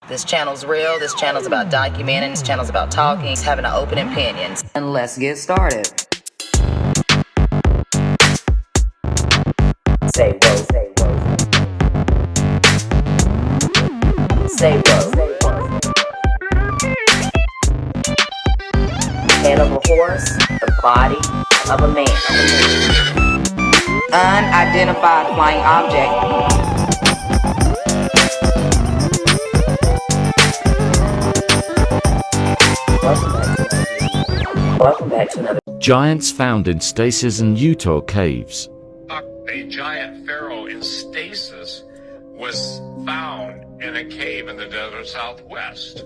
This channel's real, this channel's about documenting, this channel's about talking, having an open opinion. And let's get started. Say whoa, say whoa. Say whoa. Head of a horse, the body of a man. Unidentified flying object. Welcome back to another. Giants found in stasis in Utah caves. A giant pharaoh in stasis was found in a cave in the desert Southwest.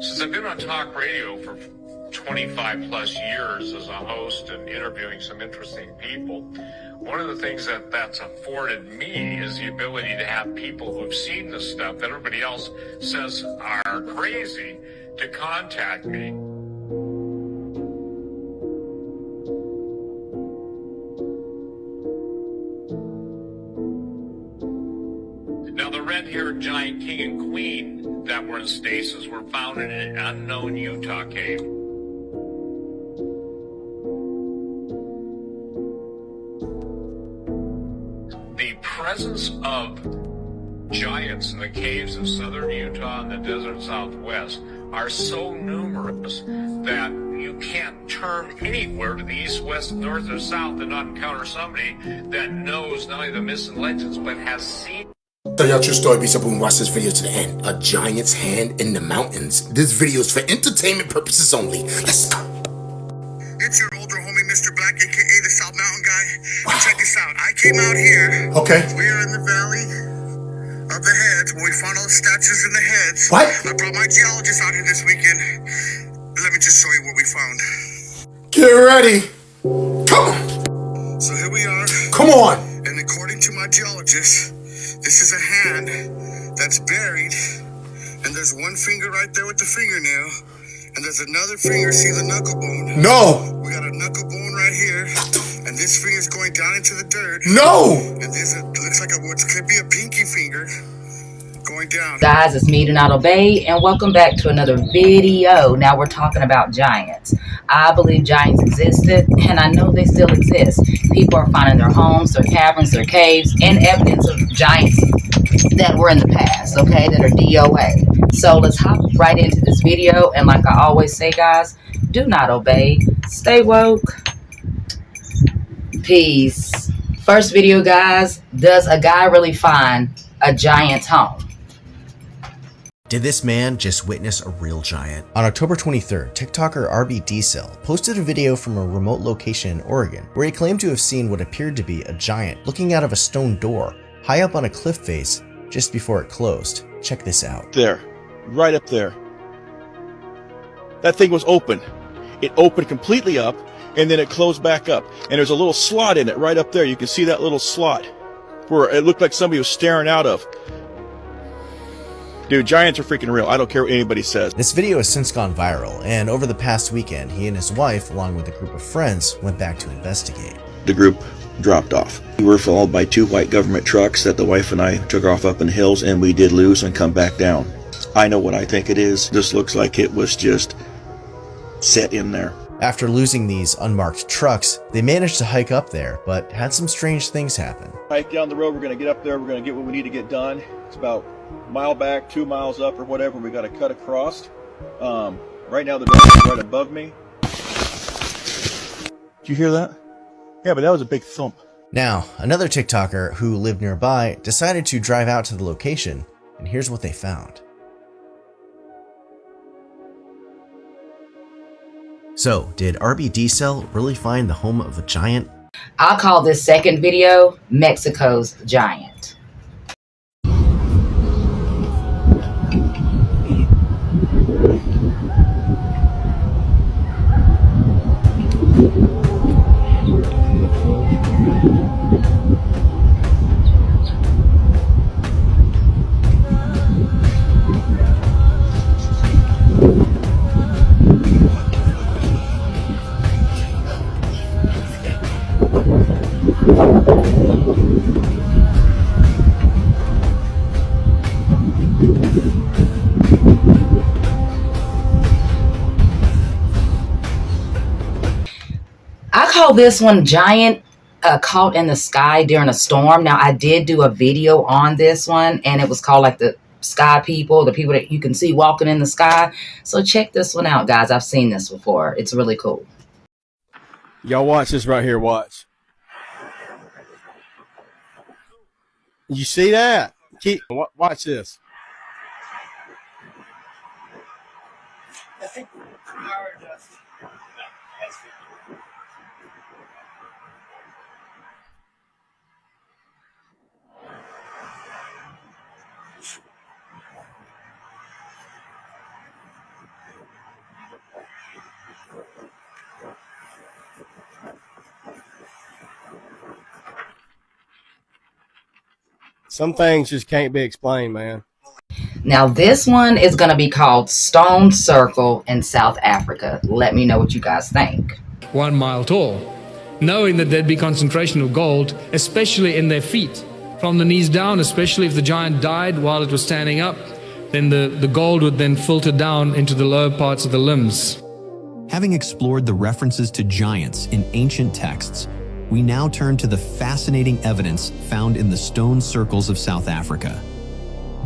Since I've been on talk radio for 25 plus years as a host and interviewing some interesting people, one of the things that's afforded me is the ability to have people who have seen this stuff that everybody else says are crazy to contact me. Now, the red-haired giant king and queen that were in stasis were found in an unknown Utah cave. The presence of giants in the caves of southern Utah and the desert Southwest are so numerous that you can't turn anywhere to the east, west, north, or south and not encounter somebody that knows not only the myths and legends but has seen. Tell y'all true story, be simple and watch this video to the end. A giant's hand in the mountains. This video is for entertainment purposes only. Let's go. It's your older homie, Mr. Black, aka the South Mountain guy. Wow. Check this out. I came out here. Okay. We are in the valley of the heads where we found all the statues in the heads. What? I brought my geologist out here this weekend. Let me just show you what we found. Get ready. Come on. So here we are. Come on. And according to my geologist, this is a hand that's buried, and there's one finger right there with the fingernail, and there's another finger, see the knuckle bone? No. We got a knuckle bone right here, and this finger's going down into the dirt. No. And there's looks like what could be a pinky finger going down. Guys, it's me, Do Not Obey, and welcome back to another video. Now we're talking about giants. I believe giants existed, and I know they still exist. People are finding their homes, their caverns, their caves, and evidence of giants that were in the past, okay, that are DOA. So let's hop right into this video, and like I always say, guys, do not obey. Stay woke. Peace. First video, guys. Does a guy really find a giant's home? Did this man just witness a real giant? On October 23rd, TikToker RB Diesel posted a video from a remote location in Oregon where he claimed to have seen what appeared to be a giant looking out of a stone door high up on a cliff face just before it closed. Check this out. There, right up there. That thing was open. It opened completely up and then it closed back up. And there's a little slot in it right up there. You can see that little slot where it looked like somebody was staring out of. Dude, giants are freaking real. I don't care what anybody says. This video has since gone viral, and over the past weekend, he and his wife, along with a group of friends, went back to investigate. The group dropped off. We were followed by two white government trucks that the wife and I took off up in the hills, and we did lose and come back down. I know what I think it is. This looks like it was just set in there. After losing these unmarked trucks, they managed to hike up there, but had some strange things happen. Hike down the road, we're going to get up there, we're going to get what we need to get done. It's about a mile back, 2 miles up or whatever, we got to cut across. Right now the building is right above me. Did you hear that? Yeah, but that was a big thump. Now, another TikToker who lived nearby decided to drive out to the location, and here's what they found. So, did RB Diesel really find the home of a giant? I'll call this second video Mexico's Giant. call this one Giant Caught in the Sky During a Storm. Now, I did do a video on this one, and it was called like the sky people, the people that you can see walking in the sky. So check this one out, guys. I've seen this before. It's really cool. Y'all watch this right here. Watch. You see that? Watch this. Some things just can't be explained, man. Now, this one is going to be called Stone Circle in South Africa. Let me know what you guys think. 1 mile tall, knowing that there'd be concentration of gold, especially in their feet. From the knees down, especially if the giant died while it was standing up, then the gold would then filter down into the lower parts of the limbs. Having explored the references to giants in ancient texts, we now turn to the fascinating evidence found in the stone circles of South Africa.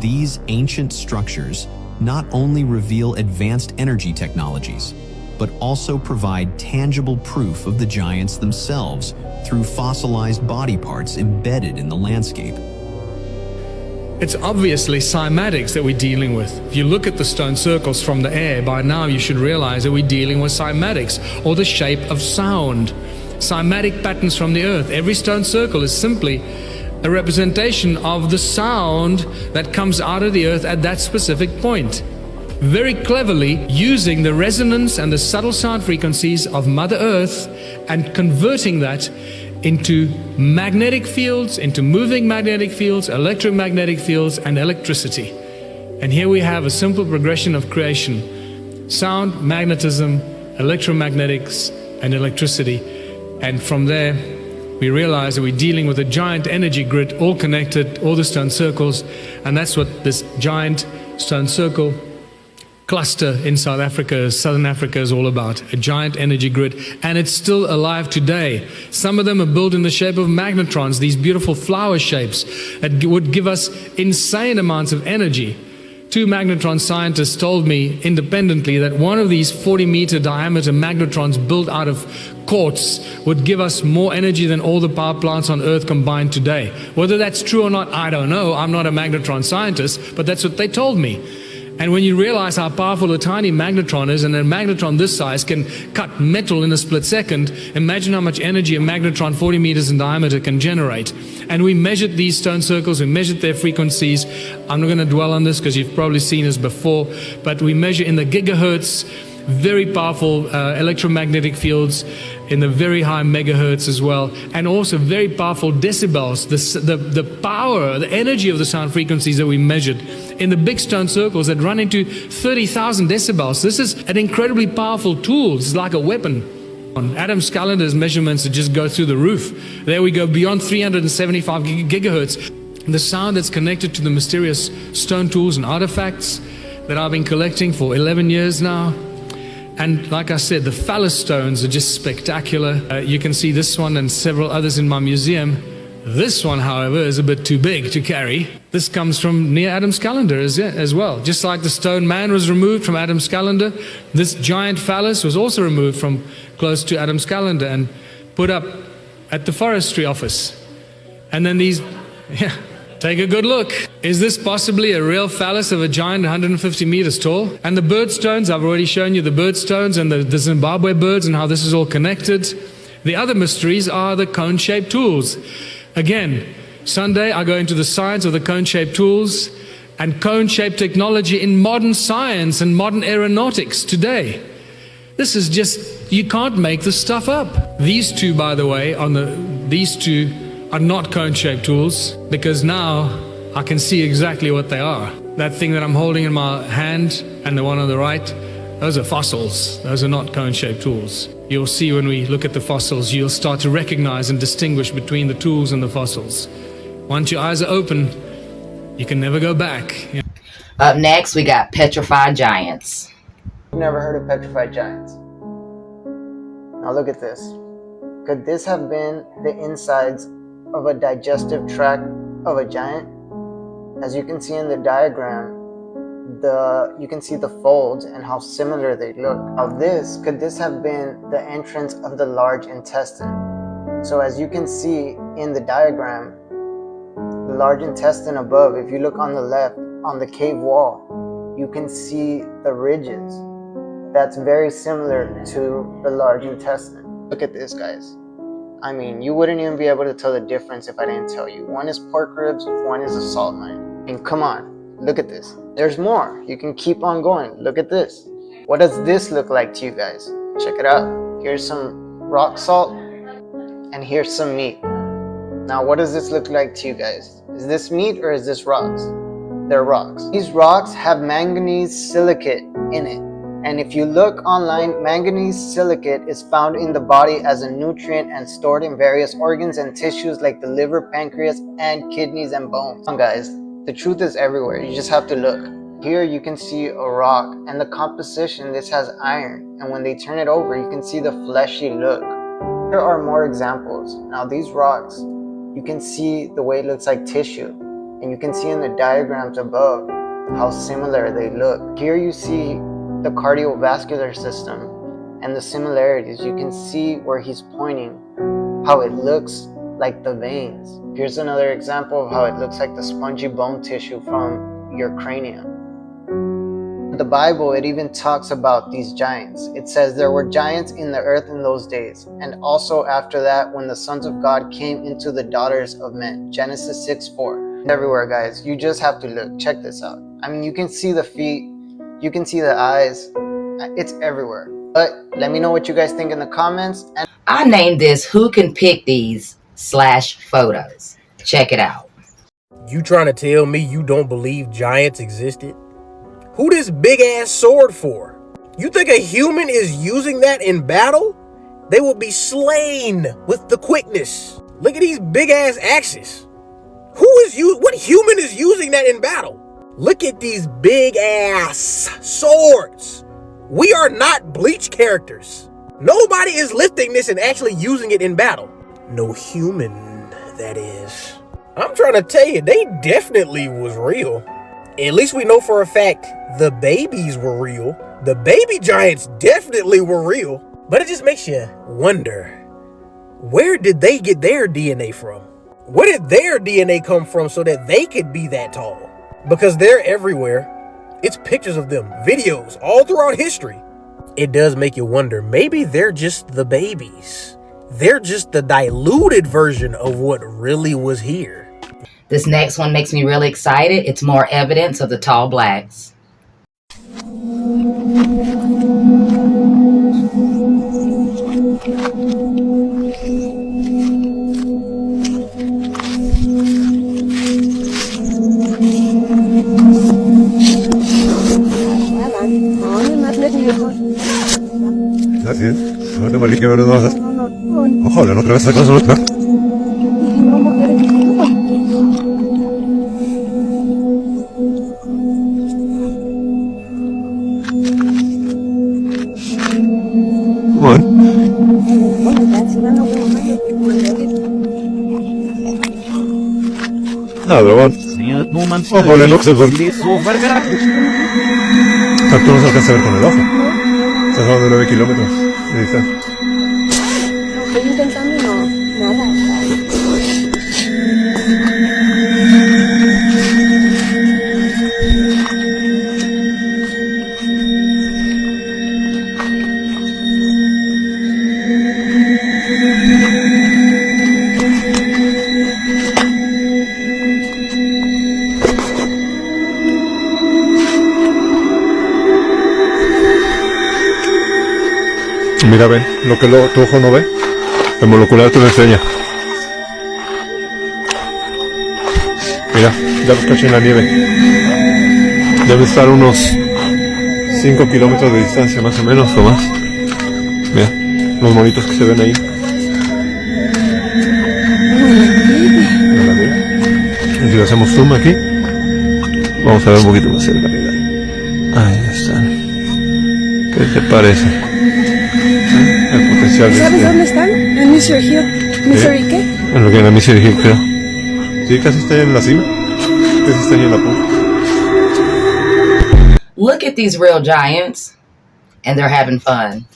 These ancient structures not only reveal advanced energy technologies, but also provide tangible proof of the giants themselves through fossilized body parts embedded in the landscape. It's obviously cymatics that we're dealing with. If you look at the stone circles from the air, by now you should realize that we're dealing with cymatics, or the shape of sound. Cymatic patterns from the earth. Every stone circle is simply a representation of the sound that comes out of the earth at that specific point. Very cleverly using the resonance and the subtle sound frequencies of Mother Earth and converting that into magnetic fields, into moving magnetic fields, electromagnetic fields, and electricity. And here we have a simple progression of creation: sound, magnetism, electromagnetics, and electricity. And from there, we realize that we're dealing with a giant energy grid, all connected, all the stone circles, and that's what this giant stone circle cluster in South Africa, Southern Africa, is all about. A giant energy grid, and it's still alive today. Some of them are built in the shape of magnetrons, these beautiful flower shapes that would give us insane amounts of energy. 2 magnetron scientists told me independently that one of these 40-meter diameter magnetrons built out of quartz would give us more energy than all the power plants on Earth combined today. Whether that's true or not, I don't know. I'm not a magnetron scientist, but that's what they told me. And when you realize how powerful a tiny magnetron is, and a magnetron this size can cut metal in a split second, imagine how much energy a magnetron 40 meters in diameter can generate. And we measured these stone circles, we measured their frequencies. I'm not going to dwell on this because you've probably seen this before, but we measure in the gigahertz, very powerful electromagnetic fields in the very high megahertz as well, and also very powerful decibels, the power, the energy of the sound frequencies that we measured in the big stone circles that run into 30,000 decibels. This is an incredibly powerful tool. It's like a weapon. On Adam's calendar's measurements that just go through the roof. There we go, beyond 375 gigahertz. The sound that's connected to the mysterious stone tools and artifacts that I've been collecting for 11 years now. And like I said, the phallus stones are just spectacular. You can see this one and several others in my museum. This one, however, is a bit too big to carry. This comes from near Adam's calendar as well. Just like the stone man was removed from Adam's calendar, this giant phallus was also removed from close to Adam's calendar and put up at the forestry office. And then these, take a good look. Is this possibly a real phallus of a giant 150 meters tall? And the bird stones, I've already shown you the bird stones and the Zimbabwe birds and how this is all connected. The other mysteries are the cone-shaped tools. Again, Sunday I go into the science of the cone-shaped tools and cone-shaped technology in modern science and modern aeronautics today. This is just, you can't make this stuff up. These two, by the way, these two are not cone-shaped tools, because now I can see exactly what they are. That thing that I'm holding in my hand and the one on the right, those are fossils. Those are not cone-shaped tools. You'll see when we look at the fossils, you'll start to recognize and distinguish between the tools and the fossils. Once your eyes are open, you can never go back. Up next, we got petrified giants. I've never heard of petrified giants. Now look at this. Could this have been the insides of a digestive tract of a giant? As you can see in the diagram, you can see the folds and how similar they look. Now could this have been the entrance of the large intestine? So as you can see in the diagram, the large intestine above, if you look on the left, on the cave wall, you can see the ridges. That's very similar to the large intestine. Look at this, guys. I mean, you wouldn't even be able to tell the difference if I didn't tell you. One is pork ribs, one is a salt mine. And come on, look at this. There's more. You can keep on going. Look at this. What does this look like to you guys? Check it out. Here's some rock salt, and here's some meat. Now, what does this look like to you guys? Is this meat or is this rocks? They're rocks. These rocks have manganese silicate in it. And if you look online, manganese silicate is found in the body as a nutrient and stored in various organs and tissues like the liver, pancreas, and kidneys and bones. Come on, guys, the truth is everywhere. You just have to look. Here you can see a rock, and the composition, this has iron. And when they turn it over, you can see the fleshy look. Here are more examples. Now these rocks, you can see the way it looks like tissue. And you can see in the diagrams above how similar they look. Here you see the cardiovascular system and the similarities. You can see where he's pointing, how it looks like the veins. Here's another example of how it looks like the spongy bone tissue from your cranium. In the Bible, it even talks about these giants. It says there were giants in the earth in those days, and also after that when the sons of God came into the daughters of men. Genesis 6:4. Everywhere, guys. You just have to look. Check this out. I mean, you can see the feet, you can see the eyes. It's everywhere. But let me know what you guys think in the comments. And I named this Who Can Pick These /photos. Check it out. You trying to tell me you don't believe giants existed? Who this big ass sword for? You think a human is using that in battle? They will be slain with the quickness. Look at these big ass axes. What human is using that in battle? Look at these big ass swords. We are not Bleach characters. Nobody is lifting this and actually using it in battle. No human, that is. I'm trying to tell you, they definitely was real. At least we know for a fact the babies were real. The baby giants definitely were real. But it just makes you wonder, where did they get their DNA from? Where did their DNA come from so that they could be that tall? Because they're everywhere. It's pictures of them, videos, all throughout history. It does make you wonder, maybe they're just the babies. They're just the diluted version of what really was here. This next one makes me really excited. It's more evidence of the tall blacks. Ladrón. Ojo, el ojo. Tú no se alcanza a ver con el ojo. Estás hablando de 9 kilómetros de distancia. Estoy intentando nada. Mira, ven, lo que tu ojo no ve, el molecular te lo enseña. Mira, ya los caché en la nieve. Debe estar unos 5 kilómetros de distancia, más o menos, o más. Mira, los monitos que se ven ahí. Mira. Y si le hacemos zoom aquí, vamos a ver un poquito más cerca, mira. Ahí están. ¿Qué te parece? El potencial ¿Sabes dónde están? Mr. Hill, Mr. ¿Qué? En lo que la Mr. Hill, creo. Sí, casi está en la cima. Casi está en la punta. Look at these real giants, and they're having fun.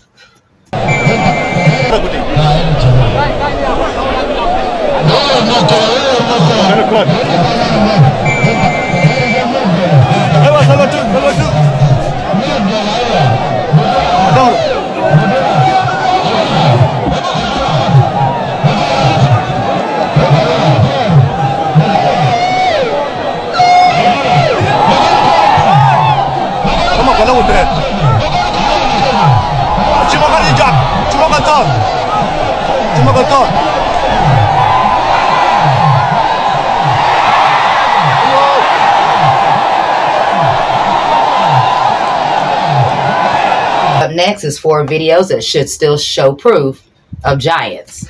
Up next is 4 videos that should still show proof of giants.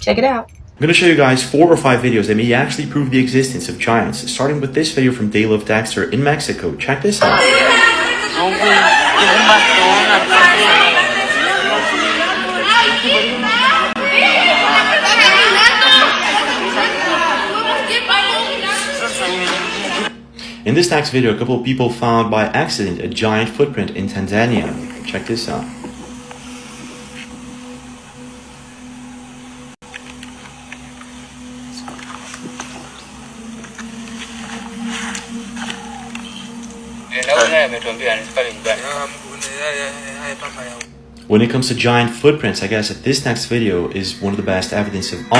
Check it out. I'm going to show you guys 4 or 5 videos that may actually prove the existence of giants, starting with this video from Dale of Dexter in Mexico. Check this out. In this next video, a couple of people found by accident a giant footprint in Tanzania. Check this out. When it comes to giant footprints, I guess that this next video is one of the best evidence of all.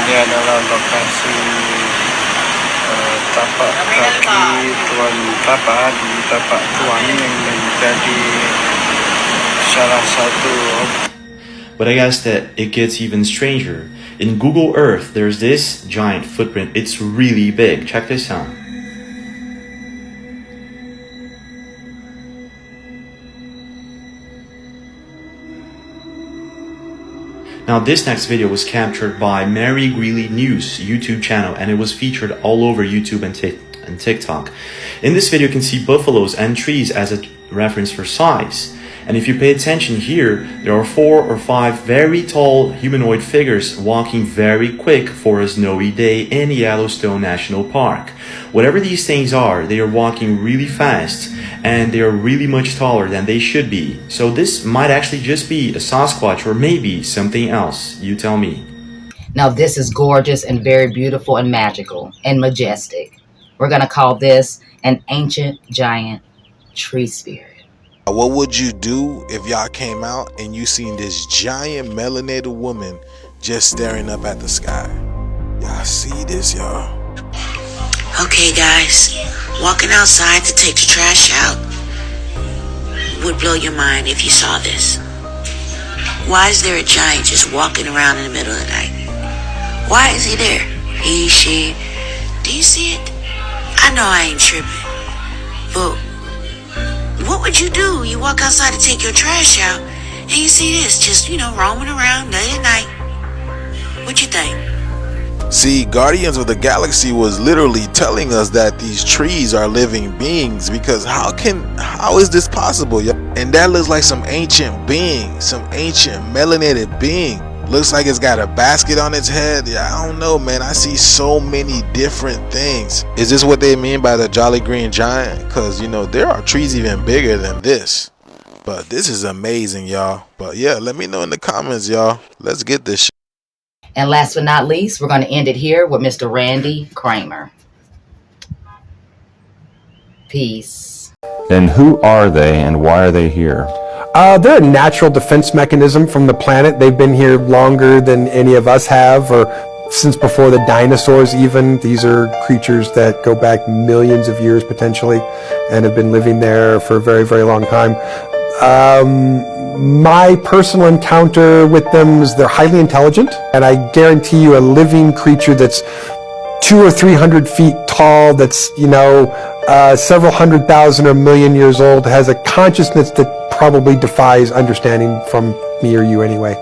Ini adalah lokasi tapak kaki Tuan Tapa di Tapak Tuan yang menjadi salah satu. But I guess that it gets even stranger. In Google Earth, there's this giant footprint. It's really big. Check this out. Now this next video was captured by Mary Greeley News YouTube channel, and it was featured all over YouTube and TikTok. In this video you can see buffaloes and trees as a reference for size. And if you pay attention here, there are 4 or 5 very tall humanoid figures walking very quick for a snowy day in Yellowstone National Park. Whatever these things are, they are walking really fast and they are really much taller than they should be. So this might actually just be a Sasquatch or maybe something else. You tell me. Now this is gorgeous and very beautiful and magical and majestic. We're going to call this an ancient giant tree spirit. What would you do if y'all came out and you seen this giant melanated woman just staring up at the sky? Y'all see this, y'all? Okay guys, walking outside to take the trash out would blow your mind if you saw this. Why is there a giant just walking around in the middle of the night? Why is he there? He, she, do you see it? I know I ain't tripping, but what would you do? You walk outside to take your trash out and you see this just, roaming around late at night. What you think? See, Guardians of the Galaxy was literally telling us that these trees are living beings, because how is this possible? And that looks like some ancient being, some ancient melanated being. Looks like it's got a basket on its head. Yeah, I don't know, man. I see so many different things. Is this what they mean by the Jolly Green Giant? Because, there are trees even bigger than this. But this is amazing, y'all. But yeah, let me know in the comments, y'all. Let's get this shit. And last but not least, we're going to end it here with Mr. Randy Kramer. Peace. Then who are they and why are they here? They're a natural defense mechanism from the planet. They've been here longer than any of us have, or since before the dinosaurs even. These are creatures that go back millions of years potentially and have been living there for a very, very long time. My personal encounter with them is they're highly intelligent, and I guarantee you a living creature that's 200 or 300 feet tall, that's, several 100,000 or million years old, has a consciousness that probably defies understanding from me or you anyway.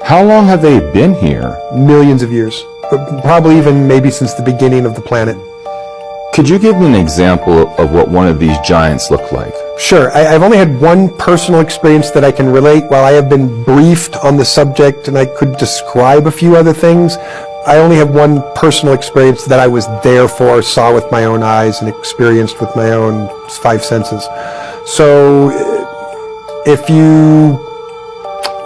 How long have they been here? Millions of years. Probably even maybe since the beginning of the planet. Could you give me an example of what one of these giants look like? Sure. I've only had one personal experience that I can relate. While I have been briefed on the subject and I could describe a few other things, I only have one personal experience that I was there for, saw with my own eyes, and experienced with my own 5 senses. So if you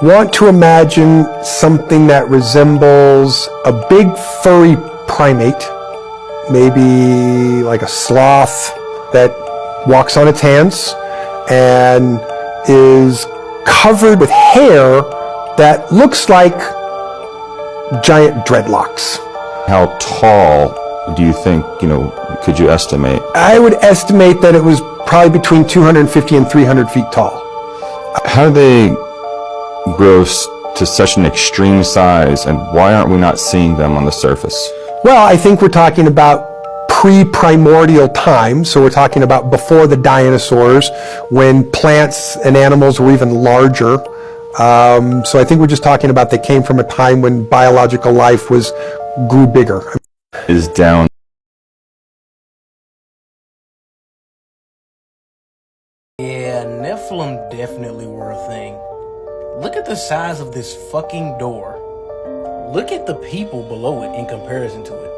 want to imagine something that resembles a big furry primate, maybe like a sloth that walks on its hands and is covered with hair that looks like giant dreadlocks. How tall do you think, could you estimate? I would estimate that it was probably between 250 and 300 feet tall. How do they grow to such an extreme size, and why aren't we not seeing them on the surface? Well, I think we're talking about pre-primordial time, so we're talking about before the dinosaurs, when plants and animals were even larger. So I think we're just talking about they came from a time when biological life grew bigger. Is down. Yeah, Nephilim definitely were a thing. Look at the size of this fucking door. Look at the people below it in comparison to it.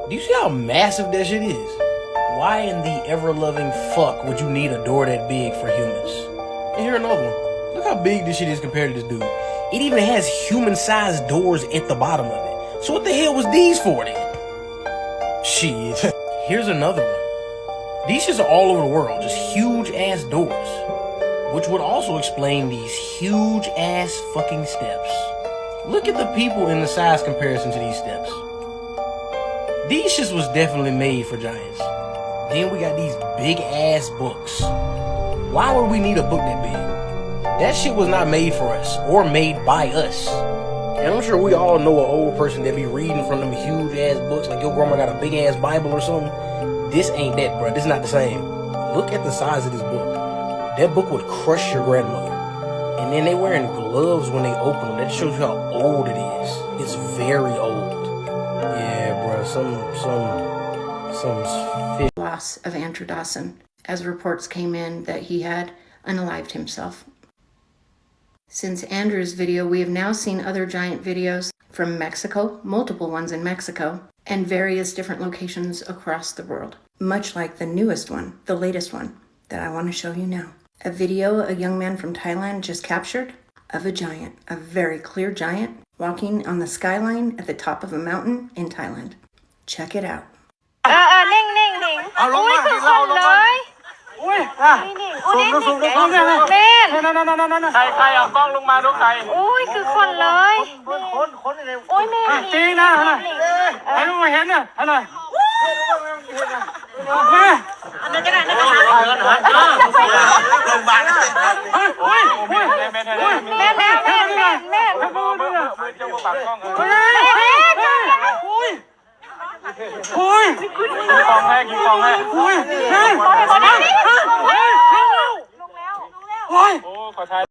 Do you see how massive that shit is? Why in the ever-loving fuck would you need a door that big for humans? And here another one. Look how big this shit is compared to this dude. It even has human-sized doors at the bottom of it. So what the hell was these for then? Shit. Here's another one. These shits are all over the world, just huge-ass doors. Which would also explain these huge-ass fucking steps. Look at the people in the size comparison to these steps. These shits was definitely made for giants. Then we got these big-ass books. Why would we need a book that big? That shit was not made for us, or made by us. And I'm sure we all know an old person that be reading from them huge-ass books, like your grandma got a big-ass Bible or something. This ain't that, bro. This is not the same. Look at the size of this book. That book would crush your grandmother. And then they wearing gloves when they open them. That shows you how old it is. It's very old. Yeah, bro. Some loss of Andrew Dawson, as reports came in that he had unalived himself. Since Andrew's video, we have now seen other giant videos from Mexico, multiple ones in Mexico, and various different locations across the world. Much like the newest one, the latest one, that I want to show you now. A video a young man from Thailand just captured of a giant, a very clear giant, walking on the skyline at the top of a mountain in Thailand. Check it out. นิ่งอุ้ยคือคนเลยอุ้ยสูงแม่นใครเอากล้องลงมาดูใครอุ้ยคือคนเลยอุ้ยแม่จริงนะให้ดูเห็นนะอันนั้นแม่อันนั้นก็ได้นะลงบ้านอุ้ยแม่จะมาปักกล้องอุ้ยกี่กองให้อุ้ยขอถ่าย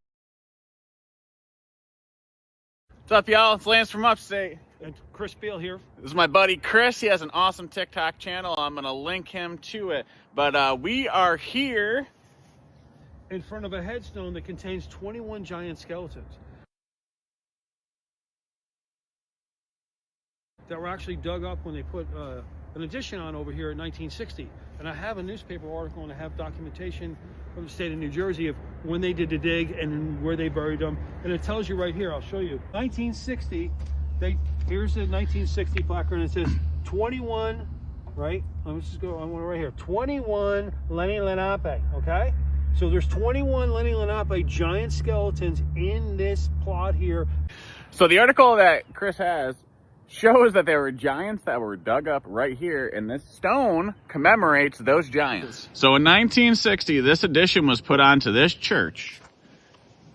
What's up, y'all? It's Lance from Upstate. And Chris Beal here. This is my buddy Chris. He has an awesome TikTok channel. I'm going to link him to it. But we are here in front of a headstone that contains 21 giant skeletons that were actually dug up when they put an addition on over here in 1960. And I have a newspaper article and I have documentation from the state of New Jersey of when they did the dig and where they buried them. And it tells you right here, I'll show you. 1960, here's the 1960 placard and it says 21, right? Let's just go, I want it right here. 21 Lenni Lenape, okay? So there's 21 Lenni Lenape giant skeletons in this plot here. So the article that Chris has shows that there were giants that were dug up right here, and this stone commemorates those giants. So in 1960, this addition was put onto this church.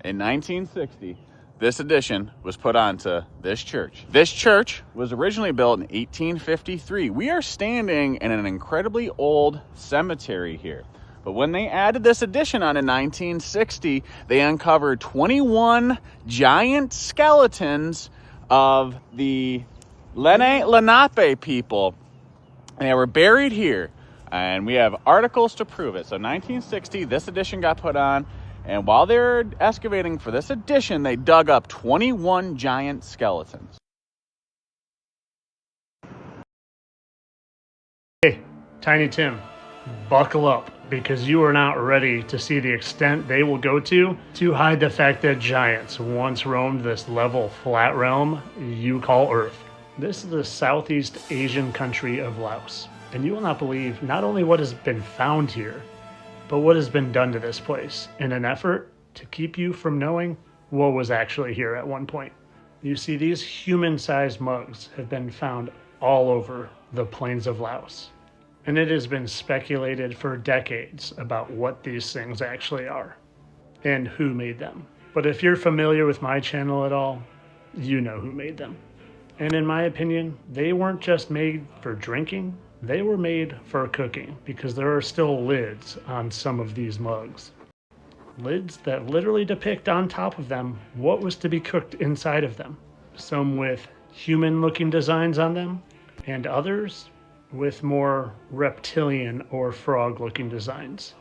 In 1960, this addition was put onto this church. This church was originally built in 1853. We are standing in an incredibly old cemetery here. But when they added this addition on in 1960, they uncovered 21 giant skeletons of the Lenni Lenape people, and they were buried here. And we have articles to prove it. So 1960, this edition got put on. And while they were excavating for this edition, they dug up 21 giant skeletons. Hey, Tiny Tim, buckle up, because you are not ready to see the extent they will go to hide the fact that giants once roamed this level flat realm you call Earth. This is the Southeast Asian country of Laos, and you will not believe not only what has been found here, but what has been done to this place in an effort to keep you from knowing what was actually here at one point. You see, these human-sized mugs have been found all over the plains of Laos, and it has been speculated for decades about what these things actually are and who made them. But if you're familiar with my channel at all, you know who made them. And in my opinion, they weren't just made for drinking, they were made for cooking, because there are still lids on some of these mugs. Lids that literally depict on top of them what was to be cooked inside of them. Some with human-looking designs on them, and others with more reptilian or frog-looking designs.